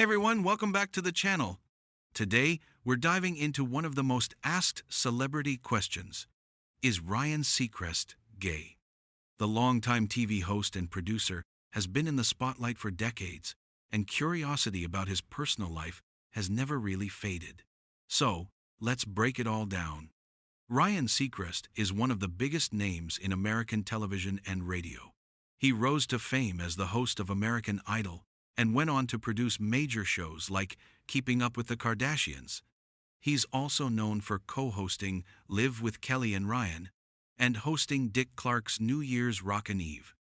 Everyone, welcome back to the channel. Today, we're diving into one of the most asked celebrity questions. Is Ryan Seacrest gay? The longtime TV host and producer has been in the spotlight for decades, and curiosity about his personal life has never really faded. So, let's break it all down. Ryan Seacrest is one of the biggest names in American television and radio. He rose to fame as the host of American Idol and went on to produce major shows like Keeping Up with the Kardashians. He's also known for co-hosting Live with Kelly and Ryan and hosting Dick Clark's New Year's Rockin' Eve.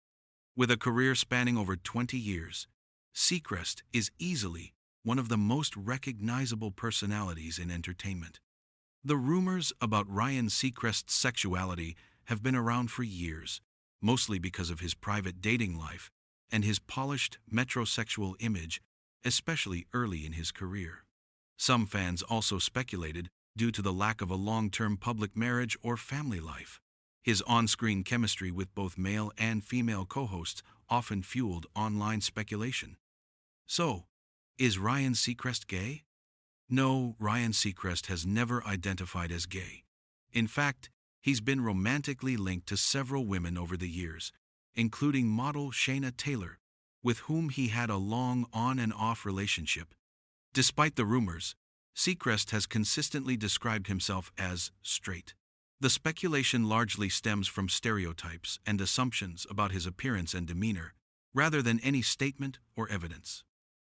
With a career spanning over 20 years, Seacrest is easily one of the most recognizable personalities in entertainment. The rumors about Ryan Seacrest's sexuality have been around for years, mostly because of his private dating life and his polished metrosexual image, especially early in his career. Some fans also speculated due to the lack of a long-term public marriage or family life. His on-screen chemistry with both male and female co-hosts often fueled online speculation. So, is Ryan Seacrest gay? No, Ryan Seacrest has never identified as gay. In fact, he's been romantically linked to several women over the years, including model Shayna Taylor, with whom he had a long on and off relationship. Despite the rumors, Seacrest has consistently described himself as straight. The speculation largely stems from stereotypes and assumptions about his appearance and demeanor, rather than any statement or evidence.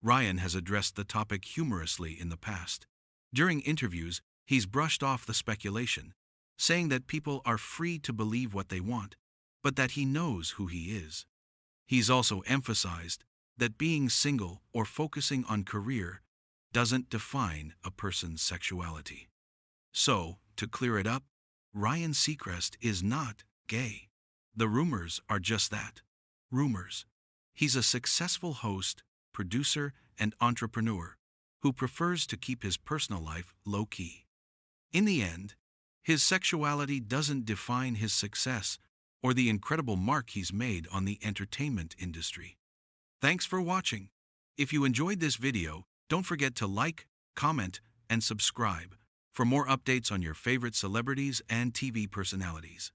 Ryan has addressed the topic humorously in the past. During interviews, he's brushed off the speculation, saying that people are free to believe what they want, but that he knows who he is. He's also emphasized that being single or focusing on career doesn't define a person's sexuality. So, to clear it up, Ryan Seacrest is not gay. The rumors are just that, rumors. He's a successful host, producer, and entrepreneur who prefers to keep his personal life low-key. In the end, his sexuality doesn't define his success or the incredible mark he's made on the entertainment industry. Thanks for watching. If you enjoyed this video, don't forget to like, comment, and subscribe for more updates on your favorite celebrities and TV personalities.